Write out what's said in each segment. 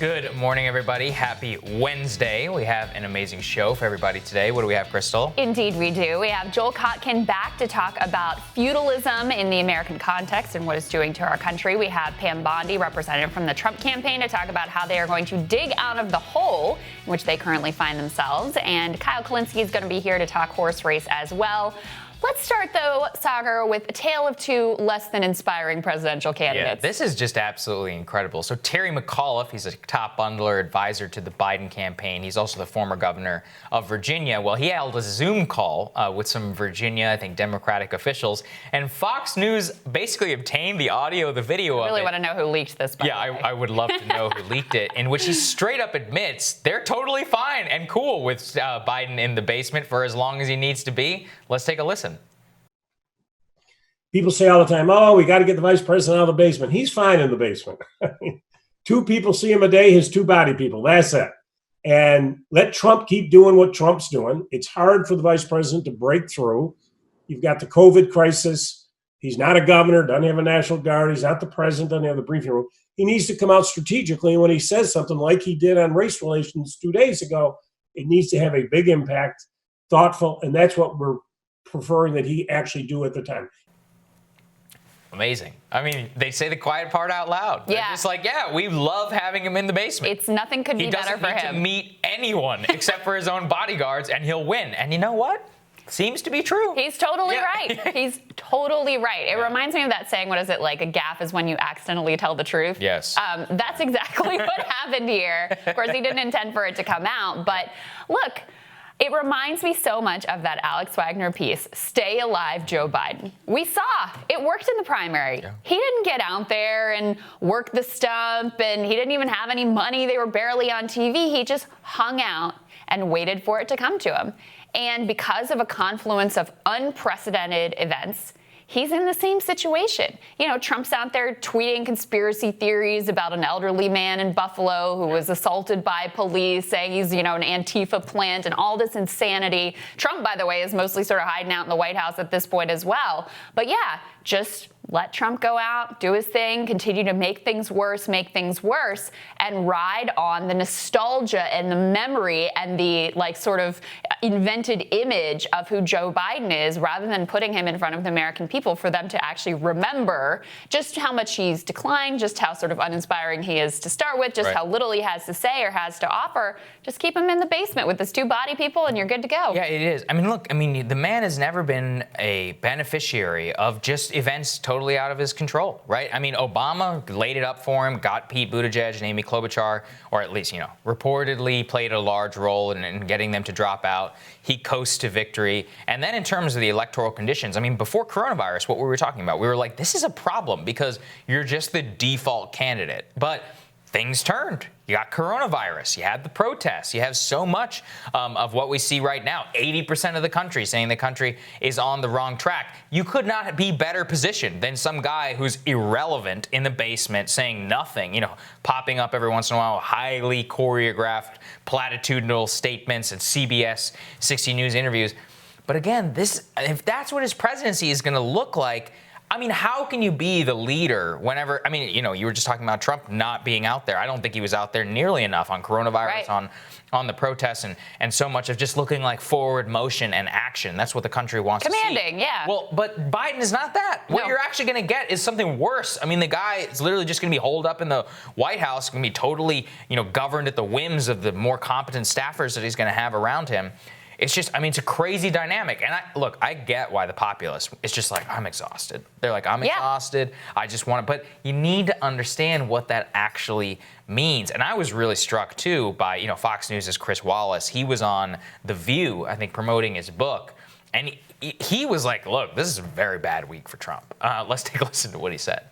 Good morning, everybody. Happy Wednesday. We have an amazing show for everybody today. What do we have, Krystal? Indeed, we do. We have Joel Kotkin back to talk about feudalism in the American context and what it's doing to our country. We have Pam Bondi, representative from the Trump campaign, to talk about how they are going to dig out of the hole in which they currently find themselves. And Kyle Kulinski is going to be here to talk horse race as well. Let's start, though, Saagar, with a tale of two less than inspiring presidential candidates. Yeah, this is just absolutely incredible. So Terry McAuliffe, he's a top bundler advisor to the Biden campaign. He's also the former governor of Virginia. Well, he held a Zoom call with some Virginia, I think, Democratic officials. And Fox News basically obtained the audio, the video of it. I really want to know who leaked this, by the way. I would love to know who leaked it, in which he straight up admits they're totally fine and cool with Biden in the basement for as long as he needs to be. Let's take a listen. People say all the time, oh, we got to get the vice president out of the basement. He's fine in the basement. Two people see him a day, his two body people. That's it. And let Trump keep doing what Trump's doing. It's hard for the vice president to break through. You've got the COVID crisis. He's not a governor, doesn't have a National Guard. He's not the president, doesn't have the briefing room. He needs to come out strategically. And when he says something like he did on race relations 2 days ago, it needs to have a big impact, thoughtful. And that's what we're preferring that he actually do at the time. Amazing. I mean, they say the quiet part out loud. Yeah. They're just like, yeah, we love having him in the basement. It's nothing could be better for him. He doesn't need to meet anyone except for his own bodyguards, and he'll win. And you know what? Seems to be true. He's totally right. He's totally right. It reminds me of that saying, what is it, like a gaffe is when you accidentally tell the truth? Yes. That's exactly what happened here. Of course, he didn't intend for it to come out. But look, it reminds me so much of that Alex Wagner piece, Stay Alive, Joe Biden. We saw it worked in the primary. Yeah. He didn't get out there and work the stump, and he didn't even have any money. They were barely on TV. He just hung out and waited for it to come to him. And because of a confluence of unprecedented events, he's in the same situation. You know, Trump's out there tweeting conspiracy theories about an elderly man in Buffalo who was assaulted by police, saying he's, an Antifa plant and all this insanity. Trump, by the way, is mostly sort of hiding out in the White House at this point as well. But yeah, just let Trump go out, do his thing, continue to make things worse, and ride on the nostalgia and the memory and the sort of invented image of who Joe Biden is, rather than putting him in front of the American people for them to actually remember just how much he's declined, just how sort of uninspiring he is to start with, just how little he has to say or has to offer. Just keep him in the basement with his two body people and you're good to go. Yeah, it is. I mean, look, the man has never been a beneficiary of just events totally out of his control, right? I mean, Obama laid it up for him, got Pete Buttigieg and Amy Klobuchar, or at least, reportedly played a large role in getting them to drop out. He coasts to victory. And then in terms of the electoral conditions, before coronavirus, what we were talking about, we were like, this is a problem because you're just the default candidate. But things turned. You got coronavirus. You had the protests. You have so much of what we see right now. 80% of the country saying the country is on the wrong track. You could not be better positioned than some guy who's irrelevant in the basement saying nothing, popping up every once in a while, highly choreographed platitudinal statements and CBS 60 News interviews. But again, if that's what his presidency is going to look like, how can you be the leader whenever, you were just talking about Trump not being out there. I don't think he was out there nearly enough on coronavirus, on the protests, and so much of just looking like forward motion and action. That's what the country wants to see. Commanding, yeah. Well, but Biden is not that. What you're actually going to get is something worse. The guy is literally just going to be holed up in the White House, going to be totally, governed at the whims of the more competent staffers that he's going to have around him. It's just, it's a crazy dynamic. And I get why the populace is just like, I'm exhausted. They're like, I'm exhausted. I just want to, but you need to understand what that actually means. And I was really struck too by, Fox News' Chris Wallace. He was on The View, I think, promoting his book. And he was like, look, this is a very bad week for Trump. Let's take a listen to what he said.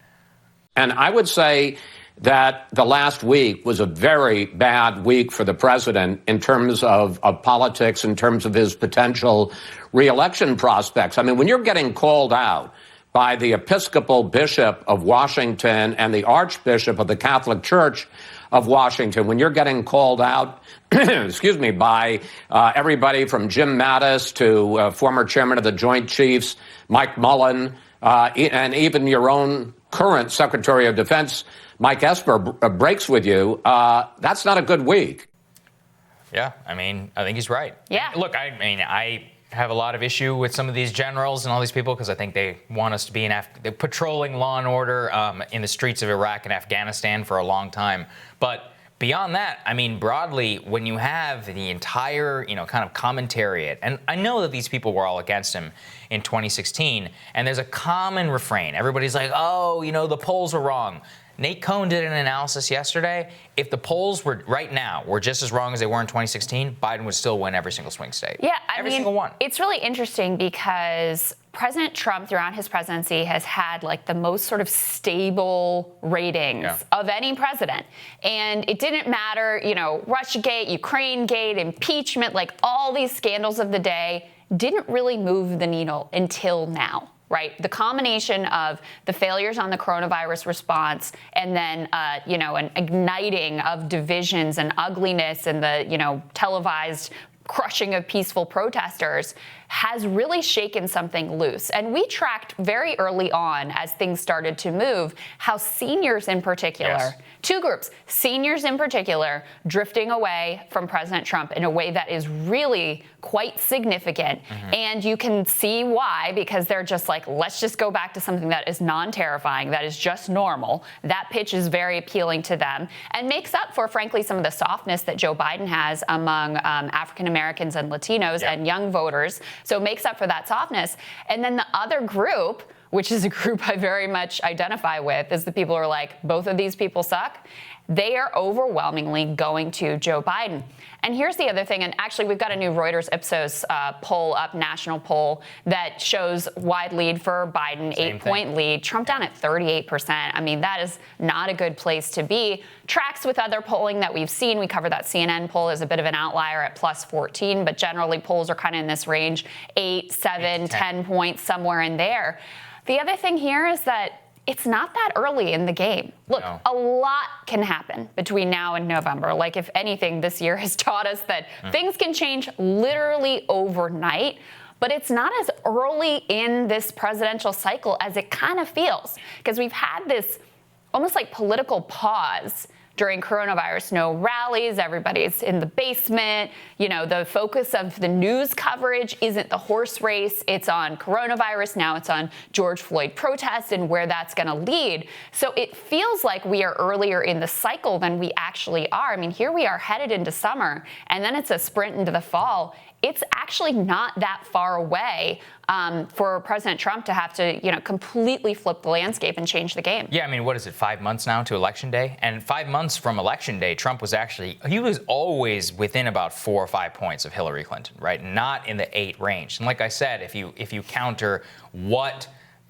And I would say that the last week was a very bad week for the president in terms of politics, in terms of his potential reelection prospects. When you're getting called out by the Episcopal Bishop of Washington and the Archbishop of the Catholic Church of Washington, when you're getting called out, by everybody from Jim Mattis to former chairman of the Joint Chiefs, Mike Mullen, and even your own current Secretary of Defense, Mike Esper breaks with you, that's not a good week. Yeah, I mean, I think he's right. Yeah. Look, I have a lot of issue with some of these generals and all these people because I think they want us to be patrolling law and order in the streets of Iraq and Afghanistan for a long time. But beyond that, I mean, broadly, when you have the entire, kind of commentariat, and I know that these people were all against him in 2016, and there's a common refrain. Everybody's like, oh, the polls were wrong. Nate Cohn did an analysis yesterday. If the polls were just as wrong as they were in 2016, Biden would still win every single swing state. Yeah, every single one. It's really interesting because President Trump throughout his presidency has had like the most sort of stable ratings of any president. And it didn't matter, Russiagate, Ukrainegate, impeachment, like all these scandals of the day didn't really move the needle until now. Right, the combination of the failures on the coronavirus response and then, an igniting of divisions and ugliness and the, televised crushing of peaceful protesters has really shaken something loose. And we tracked very early on as things started to move how seniors in particular, two groups, seniors in particular, drifting away from President Trump in a way that is really quite significant. Mm-hmm. And you can see why, because they're just like, let's just go back to something that is non-terrifying, that is just normal. That pitch is very appealing to them and makes up for, frankly, some of the softness that Joe Biden has among African Americans and Latinos and young voters. So it makes up for that softness. And then the other group, which is a group I very much identify with, is the people who are like, both of these people suck. They are overwhelmingly going to Joe Biden. And here's the other thing, and actually we've got a new Reuters Ipsos poll up, national poll, that shows wide lead for Biden, 8-point lead. Trump down at 38%. I mean, that is not a good place to be. Tracks with other polling that we've seen. We covered that CNN poll as a bit of an outlier at plus 14, but generally polls are kind of in this range, 8, 7, 10 points, somewhere in there. The other thing here is that it's not that early in the game. Look, a lot can happen between now and November. Like, if anything, this year has taught us that things can change literally overnight. But it's not as early in this presidential cycle as it kind of feels, because we've had this almost like political pause during coronavirus. No rallies, everybody's in the basement. The focus of the news coverage isn't the horse race. It's on coronavirus. Now it's on George Floyd protests and where that's going to lead. So it feels like we are earlier in the cycle than we actually are. I mean, here we are headed into summer, and then it's a sprint into the fall. It's actually not that far away for President Trump to have to, completely flip the landscape and change the game. Yeah, I mean, what is it, 5 months now to Election Day? And 5 months from Election Day, Trump was always within about 4 or 5 points of Hillary Clinton, right? Not in the 8 range. And like I said, if you counter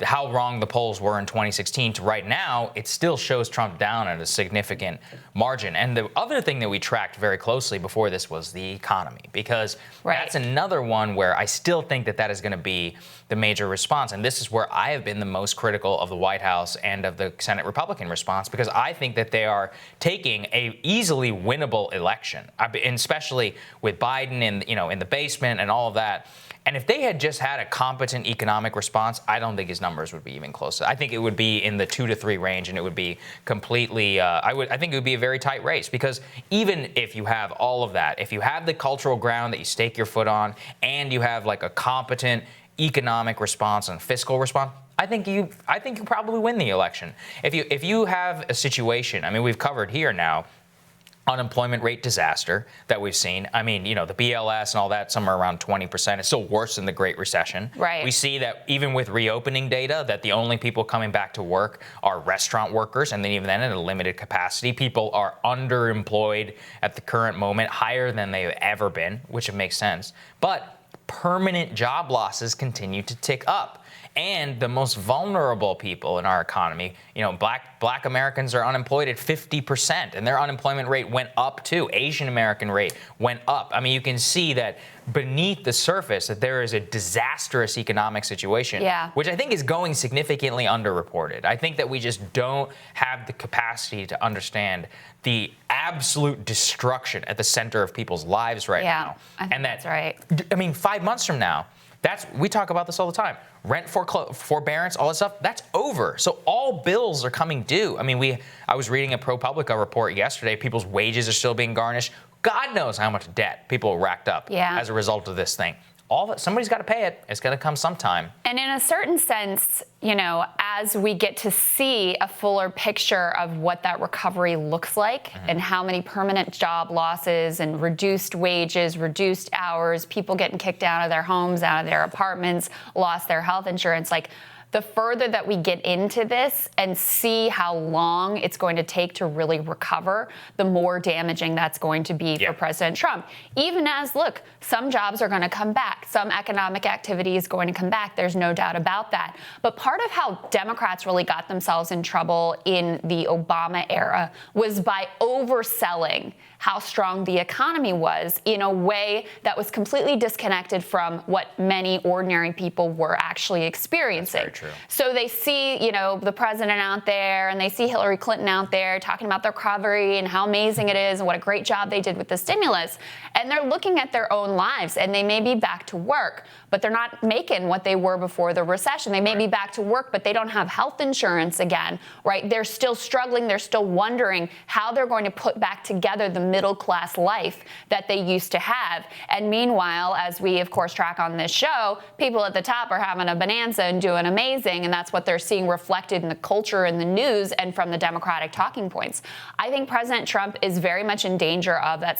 how wrong the polls were in 2016 to right now, it still shows Trump down at a significant margin. And the other thing that we tracked very closely before this was the economy, because that's another one where I still think that is going to be the major response. And this is where I have been the most critical of the White House and of the Senate Republican response, because I think that they are taking a easily winnable election, and especially with Biden in the basement and all of that. And if they had just had a competent economic response, I don't think his numbers would be even close. I think it would be in the 2 to 3 range, and it would be completely. I think it would be a very tight race, because even if you have all of that, if you have the cultural ground that you stake your foot on, and you have like a competent economic response and fiscal response, I think you probably win the election. If you have a situation, I mean, we've covered here now, unemployment rate disaster that we've seen. I mean, the BLS and all that, somewhere around 20%. It's still worse than the Great Recession. Right. We see that even with reopening data, that the only people coming back to work are restaurant workers, and then even then at a limited capacity. People are underemployed at the current moment, higher than they've ever been, which makes sense. But permanent job losses continue to tick up. And the most vulnerable people in our economy, black Americans are unemployed at 50%, and their unemployment rate went up too. Asian American rate went up. I mean, you can see that beneath the surface that there is a disastrous economic situation, which I think is going significantly underreported. I think that we just don't have the capacity to understand the absolute destruction at the center of people's lives right now. I think that's right. I mean, 5 months from now, We talk about this all the time. Rent forbearance, all that stuff, that's over. So all bills are coming due. I mean, I was reading a ProPublica report yesterday. People's wages are still being garnished. God knows how much debt people racked up as a result of this thing. Somebody's got to pay it. It's going to come sometime. And in a certain sense, as we get to see a fuller picture of what that recovery looks like and how many permanent job losses and reduced wages, reduced hours, people getting kicked out of their homes, out of their apartments, lost their health insurance, the further that we get into this and see how long it's going to take to really recover, the more damaging that's going to be for President Trump. Even as, look, some jobs are going to come back. Some economic activity is going to come back. There's no doubt about that. But part of how Democrats really got themselves in trouble in the Obama era was by overselling how strong the economy was in a way that was completely disconnected from what many ordinary people were actually experiencing. That's very true. So they see, the president out there and they see Hillary Clinton out there talking about the recovery and how amazing it is and what a great job they did with the stimulus. And they're looking at their own lives and they may be back to work, but they're not making what they were before the recession. They may be back to work, but they don't have health insurance again, right? They're still struggling. They're still wondering how they're going to put back together the middle class life that they used to have. And meanwhile, as we, of course, track on this show, people at the top are having a bonanza and doing amazing. And that's what they're seeing reflected in the culture and the news and from the Democratic talking points. I think President Trump is very much in danger of a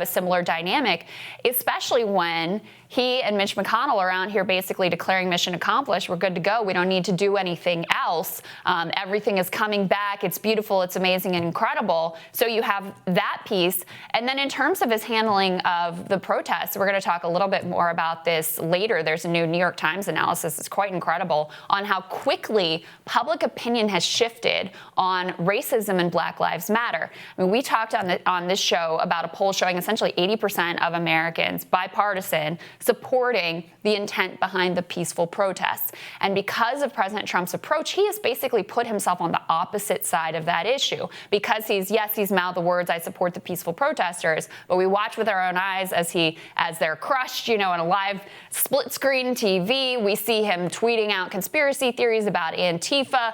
similar dynamic, especially when he and Mitch McConnell are out here basically declaring mission accomplished. We're good to go. We don't need to do anything else. Everything is coming back. It's beautiful. It's amazing and incredible. So you have that piece. And then in terms of his handling of the protests, we're going to talk a little bit more about this later. There's a new New York Times analysis. It's quite incredible on how quickly public opinion has shifted on racism and Black Lives Matter. I mean, we talked on this show about a poll showing essentially 80% of Americans, bipartisan, supporting the intent behind the peaceful protests. And because of President Trump's approach, he has basically put himself on the opposite side of that issue. Because he's mouthed the words, I support the peaceful protesters, but we watch with our own eyes as they're crushed, in a live split screen TV. We see him tweeting out conspiracy theories about Antifa,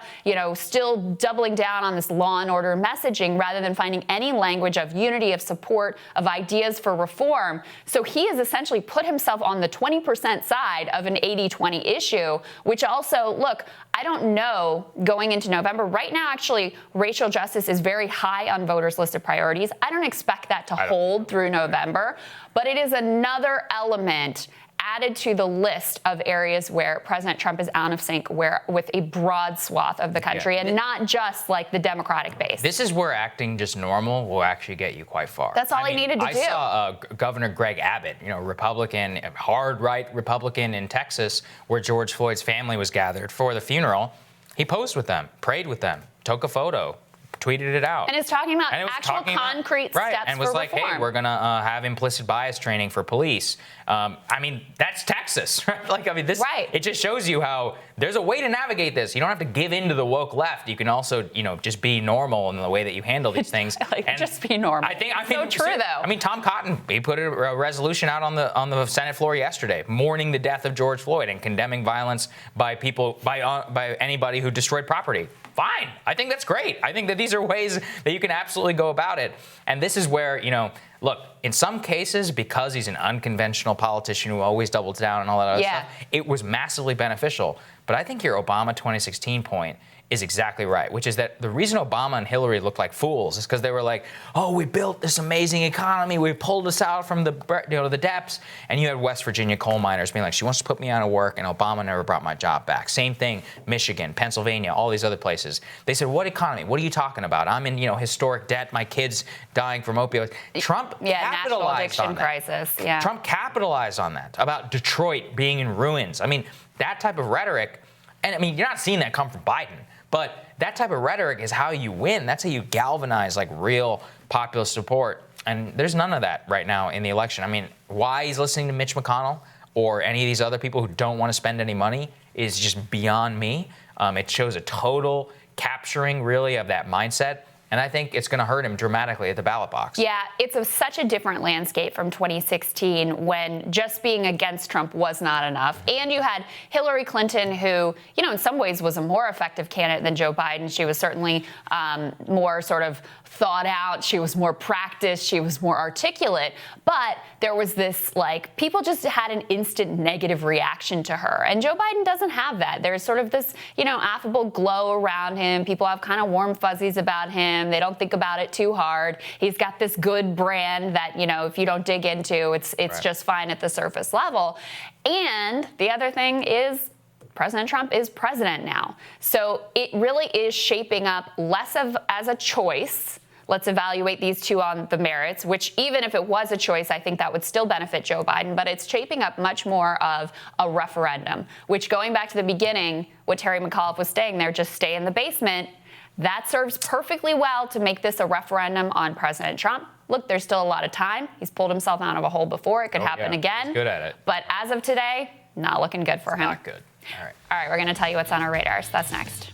still doubling down on this law and order messaging rather than finding any language of unity, of support, of ideas for reform. So he has essentially put himself on the 20% side of an 80-20 issue, which also, look, I don't know going into November. Right now, actually, racial justice is very high on voters' list of priorities. I don't expect that to hold through November, but it is another element added to the list of areas where President Trump is out of sync with a broad swath of the country and not just like the Democratic base. This is where acting just normal will actually get you quite far. That's all he needed to do. I saw Governor Greg Abbott, Republican, hard right Republican in Texas, where George Floyd's family was gathered for the funeral. He posed with them, prayed with them, took a photo, tweeted it out. And it's talking about actual concrete steps and was for like, reform. hey, we're going to have implicit bias training for police. That's Texas, right? It just shows you how there's a way to navigate this. You don't have to give in to the woke left. You can also, just be normal in the way that you handle these things. Just be normal. I think so true, though. Tom Cotton, he put a resolution out on the Senate floor yesterday, mourning the death of George Floyd and condemning violence by anybody who destroyed property. Fine. I think that's great. I think that these are ways that you can absolutely go about it. And this is where, look, in some cases, because he's an unconventional politician who always doubles down and all that other stuff, it was massively beneficial. But I think your Obama 2016 point is exactly right, which is that the reason Obama and Hillary looked like fools is because they were like, oh, we built this amazing economy. We pulled us out from the depths. And you had West Virginia coal miners being like, she wants to put me out of work, and Obama never brought my job back. Same thing, Michigan, Pennsylvania, all these other places. They said, what economy? What are you talking about? I'm in, historic debt. My kid's dying from opioids. Trump capitalized on that. Crisis. Yeah. Trump capitalized on that, about Detroit being in ruins. That type of rhetoric, and you're not seeing that come from Biden. But that type of rhetoric is how you win. That's how you galvanize real popular support. And there's none of that right now in the election. Why he's listening to Mitch McConnell or any of these other people who don't want to spend any money is just beyond me. It shows a total capturing, really, of that mindset. And I think it's going to hurt him dramatically at the ballot box. Yeah, it's such a different landscape from 2016 when just being against Trump was not enough. And you had Hillary Clinton, who, in some ways was a more effective candidate than Joe Biden. She was certainly more sort of thought out. She was more practiced. She was more articulate. But there was this, people just had an instant negative reaction to her. And Joe Biden doesn't have that. There's sort of this, affable glow around him. People have kind of warm fuzzies about him. They don't think about it too hard. He's got this good brand that, if you don't dig into, it's right. Just fine at the surface level. And the other thing is President Trump is president now. So it really is shaping up less of as a choice. Let's evaluate these two on the merits, which even if it was a choice, I think that would still benefit Joe Biden. But it's shaping up much more of a referendum, which going back to the beginning, what Terry McAuliffe was saying there, just stay in the basement. That serves perfectly well to make this a referendum on President Trump. Look, there's still a lot of time. He's pulled himself out of a hole before. It could happen again. He's good at it. But as of today, not looking good for him. Not good. All right. All right, we're going to tell you what's on our radars. That's next.